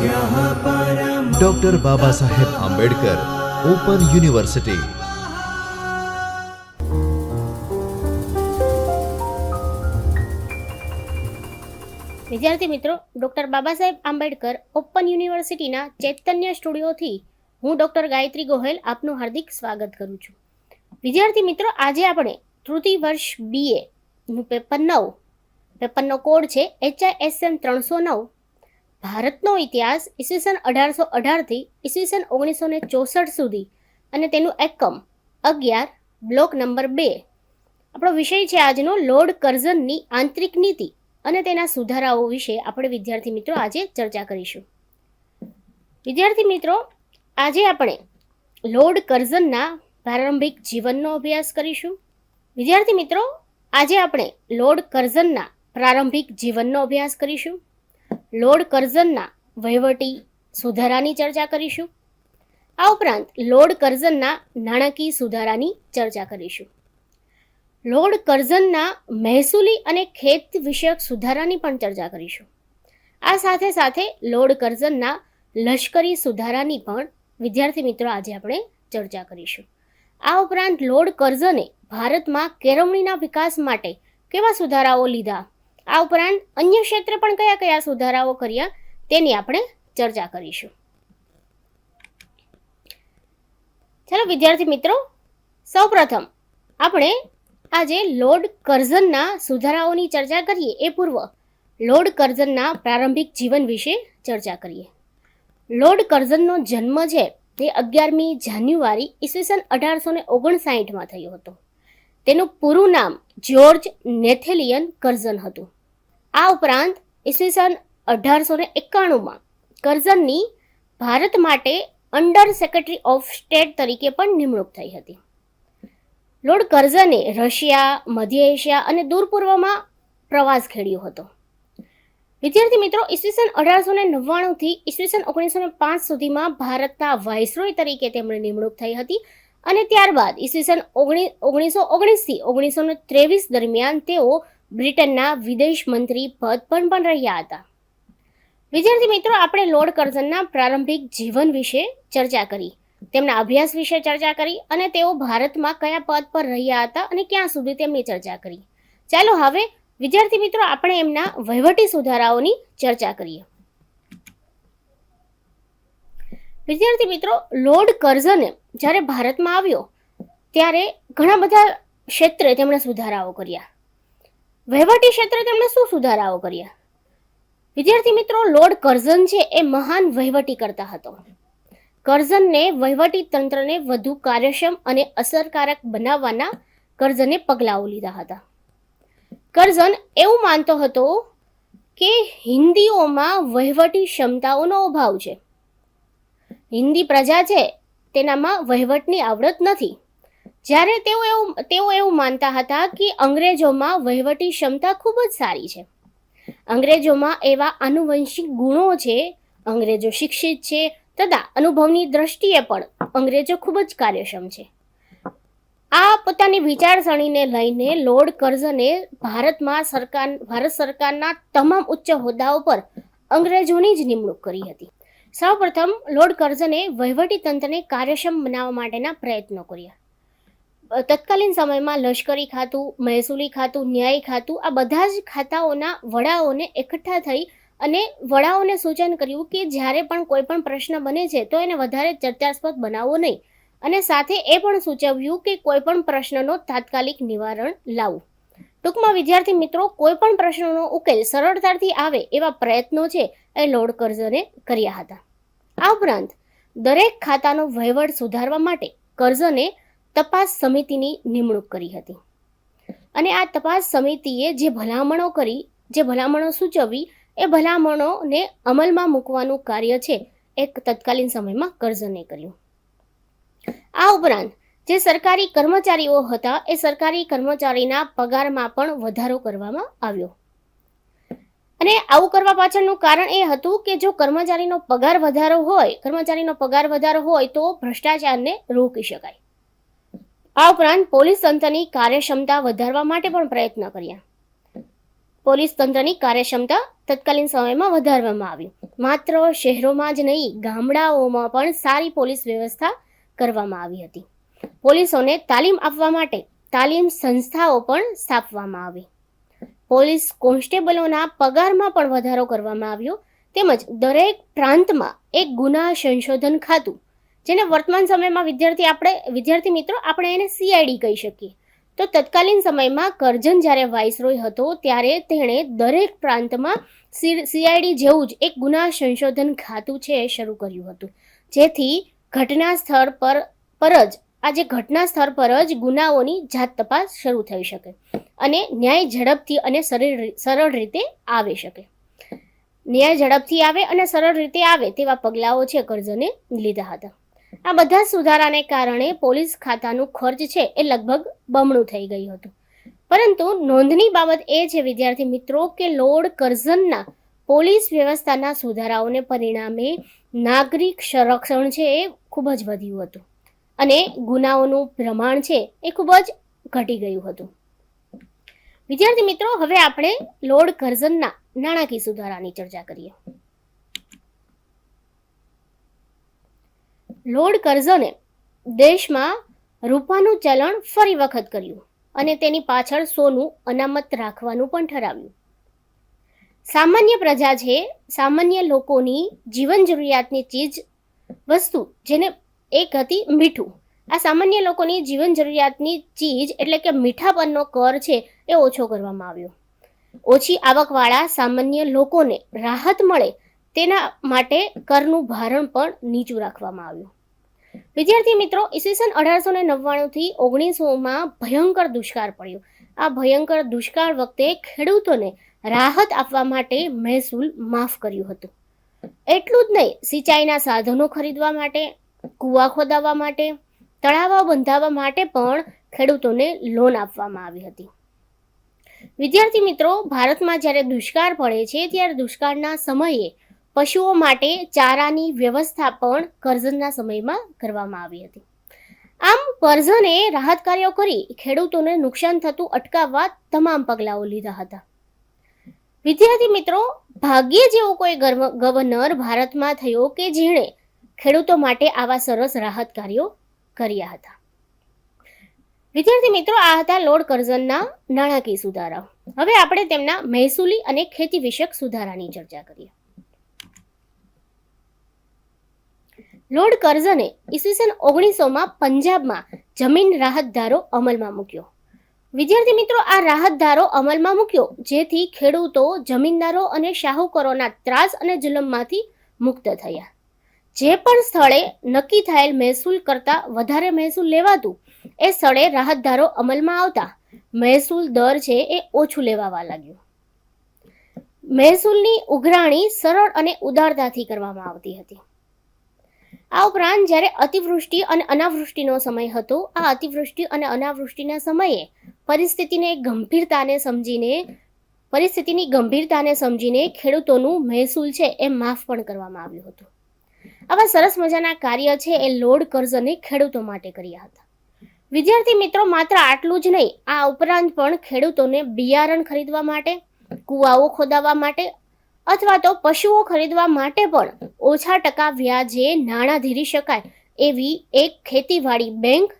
Doctor Baba Saheb Ambedkar open university. વિદ્યાર્થી મિત્રો, doctor Baba Saheb Ambedkar open યુનિવર્સિટીના ચૈતન્ય સ્ટુડિયોથી હું ડોક્ટર ગાયત્રી ગોહેલ આપનું હાર્દિક સ્વાગત કરું છું. વિદ્યાર્થી મિત્રો, આજે આપણે તૃતીય વર્ષ BA નું પેપર 9, પેપરનો કોડ છે HISM 309, ભારતનો ઇતિહાસ ઈસવીસન 1818 થી ઈસવીસન 1964 સુધી અને તેનું એકમ 11, બ્લોક નંબર 2. આપણો વિષય છે આજનો લોર્ડ કર્ઝનની આંતરિક નીતિ અને તેના સુધારાઓ વિશે આપણે વિદ્યાર્થી મિત્રો આજે ચર્ચા કરીશું. વિદ્યાર્થી મિત્રો, આજે આપણે લોર્ડ કર્ઝનના પ્રારંભિક જીવનનો અભ્યાસ કરીશું. વિદ્યાર્થી મિત્રો, આજે આપણે લોર્ડ કર્ઝનના પ્રારંભિક જીવનનો અભ્યાસ કરીશું. લોર્ડ કર્ઝનના વહીવટી સુધારાની ચર્ચા કરીશું. આ ઉપરાંત લોર્ડ કર્ઝનના નાણાકીય સુધારાની ચર્ચા કરીશું. લોર્ડ કર્ઝનના મહેસૂલી અને ખેત વિષયક સુધારાની પણ ચર્ચા કરીશું. આ સાથે સાથે લોર્ડ કર્ઝનના લશ્કરી સુધારાની પણ વિદ્યાર્થી મિત્રો આજે આપણે ચર્ચા કરીશું. આ ઉપરાંત લોર્ડ કર્ઝને ભારતમાં કેળવણીના વિકાસ માટે કેવા સુધારાઓ લીધા, આ ઉપરાંત અન્ય ક્ષેત્રે પણ કયા કયા સુધારાઓ કર્યા તેની આપણે ચર્ચા કરીશું. ચાલો વિદ્યાર્થી મિત્રો, સૌપ્રથમ આપણે આજે લોર્ડ કર્ઝનના સુધારાઓની ચર્ચા કરીએ એ પૂર્વ લોર્ડ કર્ઝનના પ્રારંભિક જીવન વિશે ચર્ચા કરીએ. લોર્ડ કર્ઝનનો જન્મ છે તે 11મી જાન્યુઆરી ઈસવીસન 1859માં થયો હતો. તેનું પૂરું નામ જ્યોર્જ નેથેલિયન કર્ઝન હતું. આ ઉપરાંત ઈસવીસન 1891માં કર્ઝનની ભારત માટે અંડર સેક્રેટરી ઓફ સ્ટેટ તરીકે પણ નિમણૂક થઈ હતી. લોર્ડ કર્ઝને રશિયા, મધ્ય એશિયા અને દૂર પૂર્વમાં પ્રવાસ ખેડ્યો હતો. વિદ્યાર્થી મિત્રો, ઈસવીસન 1899 થી ઈસવીસન 1905 સુધીમાં ભારતના વાઇસરોય તરીકે તેમની નિમણૂક થઈ હતી અને ત્યારબાદ ઈસવીસન 1919 થી 1923 દરમિયાન તેઓ બ્રિટનના વિદેશ મંત્રી પદ પર પણ રહ્યા હતા. વિદ્યાર્થી મિત્રો, આપણે લોર્ડ કર્ઝનના પ્રારંભિક જીવન વિશે ચર્ચા કરી, તેમના અભ્યાસ વિશે ચર્ચા કરી અને તેઓ ભારતમાં કયા પદ પર રહ્યા હતા અને ક્યાં સુધી તેમની ચર્ચા કરી. ચાલો હવે વિદ્યાર્થી મિત્રો આપણે એમના વહીવટી સુધારાઓની ચર્ચા કરીએ. વિદ્યાર્થી મિત્રો, લોર્ડ કર્ઝને જ્યારે ભારતમાં આવ્યો ત્યારે ઘણા બધા ક્ષેત્રે તેમણે સુધારાઓ કર્યા. વહીવટી ક્ષેત્રે તેમણે શું સુધારાઓ કર્યા? વિદ્યાર્થી મિત્રો, લોર્ડ કર્ઝન છે એ મહાન વહીવટી કરતા હતો. કર્ઝનને વહીવટી તંત્રને વધુ કાર્યક્ષમ અને અસરકારક બનાવવાના કર્ઝને પગલાઓ લીધા હતા. કર્ઝન એવું માનતો હતો કે હિન્દીઓમાં વહીવટી ક્ષમતાઓનો અભાવ છે. હિન્દી પ્રજા છે તેનામાં વહીવટની આવડત નથી. જ્યારે તેઓ એવું માનતા હતા કે અંગ્રેજોમાં વહીવટી ક્ષમતા ખૂબ જ સારી છે. અંગ્રેજોમાં એવા આનુવંશિક ગુણો છે, અંગ્રેજો શિક્ષિત છે તથા અનુભવની દ્રષ્ટિએ પણ અંગ્રેજો ખૂબ જ કાર્યક્ષમ છે. આ પોતાની વિચારસરણીને લઈને લોર્ડ કર્ઝને ભારત સરકારના તમામ ઉચ્ચ હોદ્દાઓ પર અંગ્રેજોની જ નિમણૂક કરી હતી. સૌપ્રથમ લોર્ડ કર્ઝને વહીવટી તંત્રને કાર્યક્ષમ બનાવવા માટેના પ્રયત્નો કર્યા. તત્કાલીન સમયમાં લશ્કરી ખાતું, મહેસૂલી ખાતું, ન્યાય ખાતું, આ બધા જ ખાતાઓના વડાઓને એકઠા થઈ અને વડાઓને સૂચન કર્યું કે જ્યારે પણ કોઈ પણ પ્રશ્ન બને છે તો એને વધારે ચર્ચાસ્પદ બનાવવો નહીં અને સાથે એ પણ સૂચવ્યું કે કોઈ પણ પ્રશ્નનો તાત્કાલિક નિવારણ લાવવું. ટૂંકમાં વિદ્યાર્થી મિત્રો, કોઈ પણ પ્રશ્નનો ઉકેલ સરળતાથી આવે એવા પ્રયત્નો છે એ લોર્ડ કર્ઝને કર્યા હતા. આ ઉપરાંત દરેક ખાતાનો વહીવટ સુધારવા માટે કર્ઝને તપાસ સમિતિની નિમણૂક કરી હતી અને આ તપાસ સમિતિએ જે ભલામણો સૂચવી એ ભલામણોને અમલમાં મૂકવાનું કાર્ય છે એ તત્કાલીન સમયમાં કર્ઝને કર્યું. આ ઉપરાંત જે સરકારી કર્મચારીઓ હતા એ સરકારી કર્મચારીના પગારમાં પણ વધારો કરવામાં આવ્યો અને આવું કરવા પાછળનું કારણ એ હતું કે જો કર્મચારીનો પગાર વધારો હોય તો ભ્રષ્ટાચારને રોકી શકાય. આ ઉપરાંત પોલીસ તંત્રની કાર્યક્ષમતા વધારવા માટે પણ પ્રયત્ન કર્યા. પોલીસ તંત્રની કાર્યક્ષમતા તત્કાલીન સમયમાં વધારવામાં આવી. માત્ર શહેરોમાં જ નહીં, ગામડાઓમાં પણ સારી પોલીસ વ્યવસ્થા કરવામાં આવી હતી. પોલીસોને તાલીમ આપવા માટે તાલીમ સંસ્થાઓ પણ સ્થાપવામાં આવી. પોલીસ કોન્સ્ટેબલોના પગારમાં પણ વધારો કરવામાં આવ્યો. તેમજ દરેક પ્રાંતમાં એક ગુના સંશોધન ખાતું, જેને વર્તમાન સમયમાં વિદ્યાર્થી મિત્રો આપણે એને CID કહી શકીએ. તો તત્કાલીન સમયમાં કરઝન જ્યારે વાઇસરોય હતો ત્યારે તેણે દરેક પ્રાંતમાં CID જેવું જ એક ગુના સંશોધન ખાતું છે એ શરૂ કર્યું હતું, જેથી ઘટના સ્થળ પર જ ગુનાઓની જાત તપાસ શરૂ થઈ શકે અને ન્યાય ઝડપથી અને સરળ રીતે આવી શકે. ન્યાય ઝડપથી આવે અને સરળ રીતે આવે તેવા પગલાઓ છે કરઝને લીધા હતા. આ બધા સુધારાને કારણે પોલીસ ખાતાનું ખર્ચ છે એ લગભગ બમણું થઈ ગયું હતું. પરંતુ નોંધની બાબત એ છે વિદ્યાર્થી મિત્રો કે લોર્ડ કર્ઝનના પોલીસ વ્યવસ્થાના સુધારાઓને પરિણામે નાગરિક સંરક્ષણ છે એ ખૂબ જ વધ્યું હતું અને ગુનાઓનું પ્રમાણ છે એ ખૂબ જ ઘટી ગયું હતું. વિદ્યાર્થી મિત્રો, હવે આપણે લોર્ડ કર્ઝનના નાણાકીય સુધારાની ચર્ચા કરીએ. લોર્ડ કર્ઝને દેશમાં રૂપાનું ચલણ ફરી વખત કર્યું અને તેની પાછળ સોનું અનામત રાખવાનું પણ ઠરાવ્યું. સામાન્ય પ્રજા છે, સામાન્ય લોકોની જીવન જરૂરિયાતની ચીજ વસ્તુ, જેને એક હતી મીઠું. આ સામાન્ય લોકોની જીવન જરૂરિયાતની ચીજ એટલે કે મીઠા પરનો કર છે એ ઓછો કરવામાં આવ્યો. ઓછી આવકવાળા સામાન્ય લોકોને રાહત મળે તેના માટે કરનું ભારણ પણ નીચું રાખવામાં આવ્યું. વિદ્યાર્થી મિત્રો, ઈસવીસન 1899 થી 1900માં ભયંકર દુષ્કાળ પડ્યો. આ ભયંકર દુષ્કાળ વખતે ખેડૂતોને રાહત આપવા માટે મહેસૂલ માફ કર્યું હતું. એટલું જ નહીં, સિંચાઈના સાધનો ખરીદવા માટે, કૂવા ખોદાવવા માટે, તળાવો બંધાવવા માટે પણ ખેડૂતોને લોન આપવામાં આવી હતી. વિદ્યાર્થી મિત્રો, ભારતમાં જ્યારે દુષ્કાળ પડે છે ત્યારે દુષ્કાળના સમયે પશુઓ માટે ચારાની વ્યવસ્થા પણ કરઝનના સમયમાં કરવામાં આવી હતી. આમ કરઝને રાહત કાર્યો કરી ખેડૂતોને નુકસાન થતું અટકાવવા તમામ પગલાઓ લીધા હતા. વિદ્યાર્થી મિત્રો, ભાગ્યે જેવો કોઈ ગવર્નર ભારતમાં થયો કે જેણે ખેડૂતો માટે આવા સરસ રાહત કાર્યો કર્યા હતા. વિદ્યાર્થી મિત્રો, આ હતા લોર્ડ કર્ઝનના નાણાકીય સુધારાઓ. હવે આપણે તેમના મહેસૂલી અને ખેતી વિષયક સુધારાની ચર્ચા કરીએ. લોર્ડ કર્ઝને ઈસવીસન 1900માં પંજાબમાં જમીન રાહત ધારો અમલમાં મૂક્યો. વિદ્યાર્થી મિત્રો, આ રાહત ધારો અમલમાં મૂક્યો જેથી ખેડૂતો, જમીનદારો અને શાહુકારોના ત્રાસ અને જુલમમાંથી મુક્ત થયા. જે પણ સ્થળે નક્કી થયેલ મહેસૂલ કરતાં વધારે મહેસૂલ લેવાતું એ સ્થળે રાહત ધારો અમલમાં આવતા મહેસૂલ દર છે એ ઓછું લેવાવા લાગ્યું. મહેસૂલની ઉઘરાણી સરળ અને ઉદારતાથી કરવામાં આવતી હતી. આ ઉપરાંત જ્યારે અતિવૃષ્ટિ અને અનાવૃષ્ટિનો સમય હતો, આ અતિવૃષ્ટિ અને અનાવૃષ્ટિના સમયે પરિસ્થિતિની ગંભીરતાને સમજીને ખેડૂતોનું મહેસૂલ છે એ માફ પણ કરવામાં આવ્યું હતું. આવા સરસ મજાના કાર્ય છે એ લોર્ડ કર્ઝને ખેડૂતો માટે કર્યા હતા. વિદ્યાર્થી મિત્રો, માત્ર આટલું જ નહીં, આ ઉપરાંત પણ ખેડૂતોને બિયારણ ખરીદવા માટે, કૂવાઓ ખોદાવવા માટે અથવા તો પશુઓ ખરીદવા માટે પણ ઓછા ટકા વ્યાજે નાણાં ધીરી શકાય એવી એક ખેતીવાડી બેંક,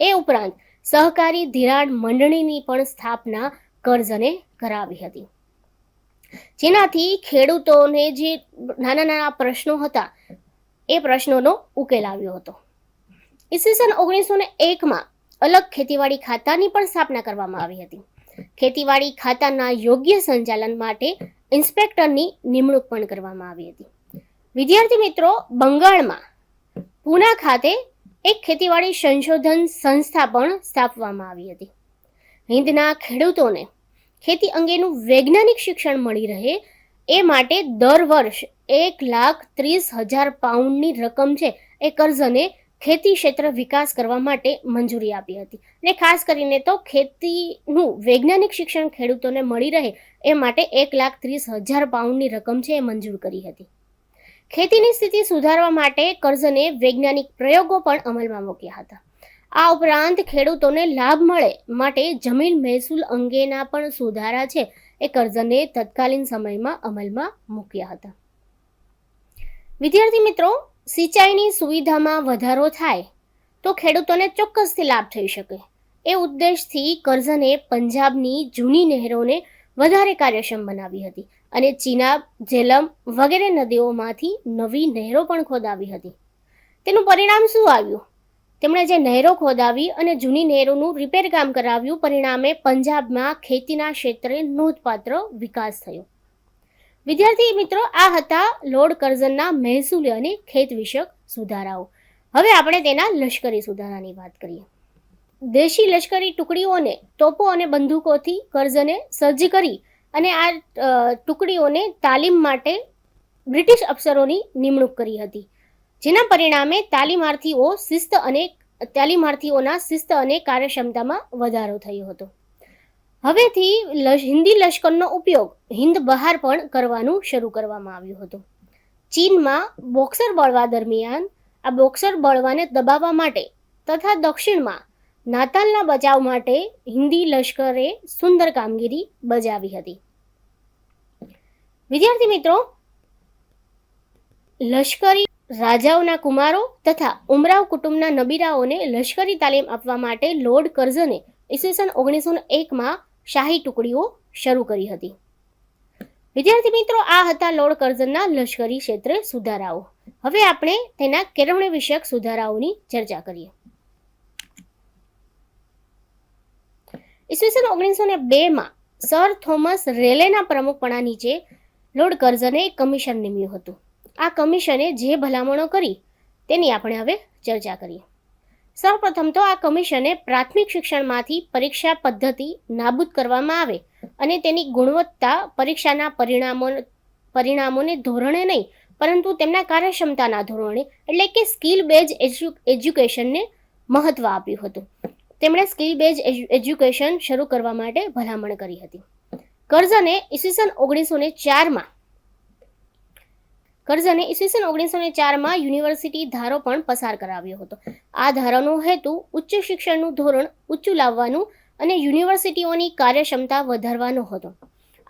એ ઉપરાંત સહકારી ધિરાણ મંડળીની પણ સ્થાપના કર્ઝને કરાવી હતી, જેનાથી ખેડૂતોને જે નાના નાના પ્રશ્નો હતા એ પ્રશ્નોનો ઉકેલ આવ્યો હતો. ઈસવીસન 1901માં અલગ ખેતીવાડી ખાતાની પણ સ્થાપના કરવામાં આવી હતી. ખેતીવાડી ખાતાના યોગ્ય સંચાલન માટે ઇન્સ્પેક્ટરની નિમણૂક પણ કરવામાં આવી હતી. વિદ્યાર્થી મિત્રો, બંગાળમાં પૂના ખાતે એક ખેતીવાડી સંશોધન સંસ્થા પણ સ્થાપવામાં આવી હતી. હિંદના ખેડૂતોને ખેતી અંગેનું વૈજ્ઞાનિક શિક્ષણ મળી રહે એ માટે દર વર્ષ 1,30,000 પાઉન્ડની રકમ છે એ કર્ઝને ખેતી ક્ષેત્ર વિકાસ કરવા માટે મંજૂરી આપી હતી. અને ખાસ કરીને તો ખેતીનું વૈજ્ઞાનિક શિક્ષણ ખેડૂતોને મળી રહે એ માટે 1,30,000 પાઉન્ડની રકમ છે એ મંજૂર કરી હતી. ખેતીની સ્થિતિ સુધારવા માટે કર્ઝને વૈજ્ઞાનિક પ્રયોગો પણ અમલમાં મૂક્યા હતા. આ ઉપરાંત ખેડૂતોને લાભ મળે માટે જમીન મહેસૂલ અંગેના પણ સુધારા છે એ કર્ઝને તત્કાલીન સમયમાં અમલમાં મૂક્યા હતા. વિદ્યાર્થી મિત્રો, સિંચાઈની સુવિધામાં વધારો થાય તો ખેડૂતોને ચોક્કસથી લાભ થઈ શકે એ ઉદ્દેશથી કર્ઝને પંજાબની જૂની નહેરોને વધારે કાર્યક્ષમ બનાવી હતી અને ચિનાબ, ઝેલમ વગેરે નદીઓમાંથી નવી નહેરો પણ ખોદાવી હતી. તેનું પરિણામ શું આવ્યું? તેમણે જે નહેરો ખોદાવી અને જૂની નહેરોનું રિપેર કામ કરાવ્યું, પરિણામે પંજાબમાં ખેતીના ક્ષેત્રે નોંધપાત્ર વિકાસ થયો. વિદ્યાર્થી મિત્રો, આ હતા લોર્ડ કર્ઝનના મહેસૂલી અને ખેત વિષયક સુધારાઓ. હવે આપણે તેના લશ્કરી સુધારાની વાત કરીએ. દેશી લશ્કરી ટુકડીઓને તોપો અને બંદૂકોથી કર્ઝને સજ્જ કરી અને આ ટુકડીઓને તાલીમ માટે બ્રિટિશ અફસરોની નિમણૂક કરી હતી, જેના પરિણામે તાલીમાર્થીઓના શિસ્ત અને કાર્યક્ષમતામાં વધારો થયો હતો. હવેથી હિન્દી લશ્કરનો ઉપયોગ હિન્દ બહાર પણ કરવાનું શરૂ કરવામાં આવ્યું હતું. ચીનમાં બોક્સર બળવા દરમિયાન આ બોક્સર બળવાને દબાવવા માટે તથા દક્ષિણમાં નાતાલના બચાવ માટે હિન્દી લશ્કરે સુંદર કામગીરી બજાવી હતી. વિદ્યાર્થી મિત્રો, લશ્કરી રાજાઓના કુમારો તથા ઉમરાવ કુટુંબના નબીરાઓને લશ્કરી તાલીમ આપવા માટે લોર્ડ કર્ઝને ઈસવીસન 1901માં શાહી ટુકડીઓ શરૂ કરી હતી. વિદ્યાર્થી મિત્રો, આ હતા લોર્ડ કર્ઝનના લશ્કરી ક્ષેત્રે સુધારાઓ. હવે આપણે તેના કેળવણી વિષયક સુધારાઓની ચર્ચા કરીએ. ઈસવીસન 1902માં સર થોમસ રેલેના પ્રમુખપણા નીચે લોર્ડ કર્ઝને એક કમિશન નિમ્યું હતું. આ કમિશને જે ભલામણો કરી તેની આપણે હવે ચર્ચા કરીએ. સૌપ્રથમ તો આ કમિશને પ્રાથમિક શિક્ષણમાંથી પરીક્ષા પદ્ધતિ નાબૂદ કરવામાં આવે અને તેની ગુણવત્તા પરીક્ષાના પરિણામોને ધોરણે નહીં પરંતુ તેમના કાર્યક્ષમતાના ધોરણે એટલે કે સ્કિલ બેઝ એજ્યુકેશનને મહત્વ આપ્યું હતું. તેમણે સ્કિલ બેઝ એજ્યુકેશન શરૂ કરવા માટે ભલામણ કરી હતી. કર્ઝને ઈસવીસન 1904માં યુનિવર્સિટી ધારો પણ પસાર કરાવ્યો હતો. આ ધારાનો હેતુ ઉચ્ચ શિક્ષણનું ધોરણ ઊંચું લાવવાનું અને યુનિવર્સિટીઓની કાર્યક્ષમતા વધારવાનો હતો.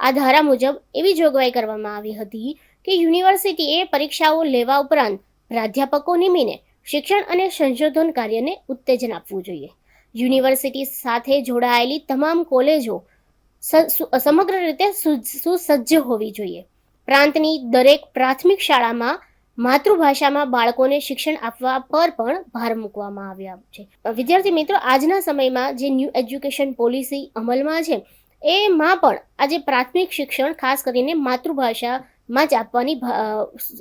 આ ધારા મુજબ એવી જોગવાઈ કરવામાં આવી હતી કે યુનિવર્સિટીએ પરીક્ષાઓ લેવા ઉપરાંત પ્રાધ્યાપકો નિમીને શિક્ષણ અને સંશોધન કાર્યને ઉત્તેજન આપવું જોઈએ. યુનિવર્સિટી સાથે જોડાયેલી તમામ કોલેજો સમગ્ર રીતે સુસજ્જ હોવી જોઈએ. પ્રાંતની દરેક પ્રાથમિક શાળામાં માતૃભાષામાં બાળકોને શિક્ષણ આપવા પર પણ ભાર મૂકવામાં આવ્યા છે. વિદ્યાર્થી મિત્રો, આજના સમયમાં જે ન્યૂ એજ્યુકેશન પોલિસી અમલમાં છે એમાં પણ આજે પ્રાથમિક શિક્ષણ ખાસ કરીને માતૃભાષામાં જ આપવાની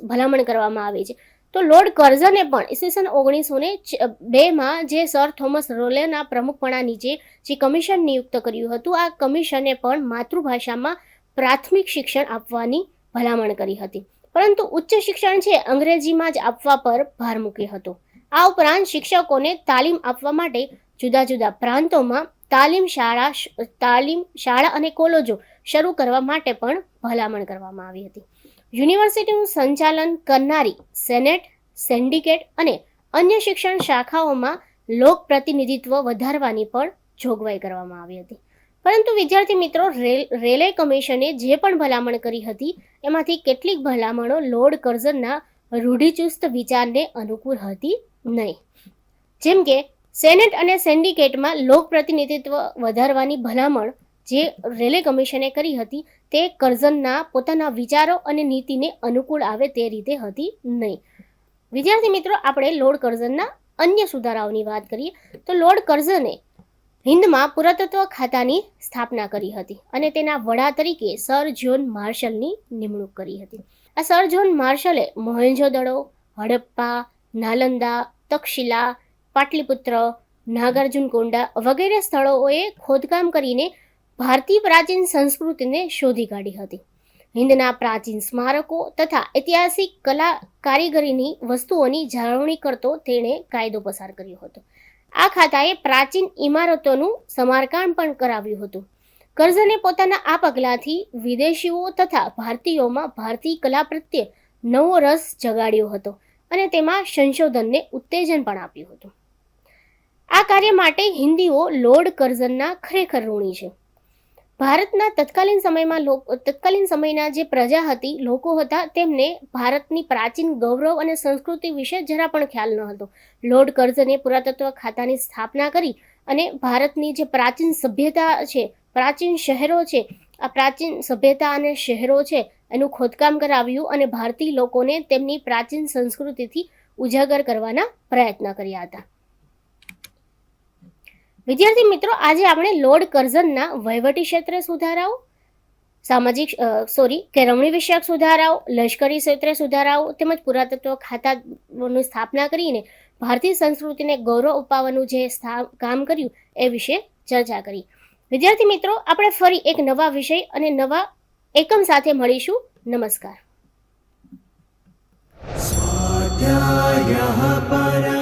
ભલામણ કરવામાં આવે છે. તો લોર્ડ કર્ઝને પણ ઈસવીસન 1902માં જે સર થોમસ રોલેના પ્રમુખપણા નીચે જે કમિશન નિયુક્ત કર્યું હતું, આ કમિશને પણ માતૃભાષામાં પ્રાથમિક શિક્ષણ આપવાની ભલામણ કરી હતી, પરંતુ ઉચ્ચ શિક્ષણ છે અંગ્રેજીમાં જ આપવા પર ભાર મૂક્યો હતો. આ ઉપરાંત શિક્ષકોને તાલીમ આપવા માટે જુદા જુદા પ્રાંતોમાં તાલીમ શાળા અને કોલેજો શરૂ કરવા માટે પણ ભલામણ કરવામાં આવી હતી. યુનિવર્સિટીનું સંચાલન કરનારી સેનેટ, સિન્ડિકેટ અને અન્ય શિક્ષણ શાખાઓમાં લોક પ્રતિનિધિત્વ વધારવાની પણ જોગવાઈ કરવામાં આવી હતી. પરંતુ વિદ્યાર્થી મિત્રો, રેલે કમિશને જે પણ ભલામણ કરી હતી એમાંથી કેટલીક ભલામણો લોર્ડ કર્ઝનના રૂઢિચુસ્ત વિચારને અનુકૂળ હતી નહીં. જેમ કે સેનેટ અને સિન્ડિકેટમાં લોક પ્રતિનિધિત્વ વધારવાની ભલામણ જે રેલે કમિશને કરી હતી તે કર્ઝનના પોતાના વિચારો અને નીતિને અનુકૂળ આવે તે રીતે હતી નહીં. વિદ્યાર્થી મિત્રો, આપણે લોર્ડ કર્ઝનના અન્ય સુધારાઓની વાત કરીએ તો લોર્ડ કર્ઝને હિન્દમાં પુરાતત્વ ખાતાની સ્થાપના કરી હતી અને તેના વડા તરીકે સર જ્હોન માર્શલની નિમણૂક કરી હતી. આ સર જ્હોન માર્શલે મોહેંજો-દડો, હડપ્પા, નાલંદા, તક્ષશિલા, પાટલીપુત્ર, નાગાર્જુનકોંડા વગેરે સ્થળોએ ખોદકામ કરીને ભારતીય પ્રાચીન સંસ્કૃતિને શોધી કાઢી હતી. હિન્દના પ્રાચીન સ્મારકો તથા ઐતિહાસિક કલા કારીગરીની વસ્તુઓની જાળવણી કરતો તેણે કાયદો પસાર કર્યો હતો. આ ખાતાએ પ્રાચીન ઇમારતોનું સમારકામ પણ કરાવ્યું હતું. કર્ઝને પોતાના આ પગલાંથી વિદેશીઓ તથા ભારતીયોમાં ભારતીય કલા પ્રત્યે નવો રસ જગાડ્યો હતો અને તેમાં સંશોધનને ઉત્તેજન પણ આપ્યું હતું. આ કાર્ય માટે હિન્દીઓ લોર્ડ કર્ઝનના ખરેખર ઋણી છે. ભારતના તત્કાલીન સમયના જે પ્રજા હતી, લોકો હતા, તેમને ભારતની પ્રાચીન ગૌરવ અને સંસ્કૃતિ વિશે જરા પણ ખ્યાલ ન હતો. લોર્ડ કર્ઝને પુરાતત્વ ખાતાની સ્થાપના કરી અને ભારતની જે પ્રાચીન સભ્યતા છે, પ્રાચીન શહેરો છે, આ પ્રાચીન સભ્યતા અને શહેરો છે એનું ખોદકામ કરાવ્યું અને ભારતીય લોકોને તેમની પ્રાચીન સંસ્કૃતિથી ઉજાગર કરવાના પ્રયત્ન કર્યા હતા. વિદ્યાર્થી મિત્રો, આજે આપણે લોર્ડ કર્ઝનના વહીવટી ક્ષેત્રે સુધારાઓ, કેળવણી વિષયક સુધારાઓ, લશ્કરી ક્ષેત્રે સુધારાઓ તેમજ પુરાતત્વ ખાતાની સ્થાપના કરીને ભારતીય સંસ્કૃતિને ગૌરવ અપાવવાનું જે કામ કર્યું એ વિશે ચર્ચા કરી. વિદ્યાર્થી મિત્રો, આપણે ફરી એક નવા વિષય અને નવા એકમ સાથે મળીશું. નમસ્કાર. स्वाध्यायः परः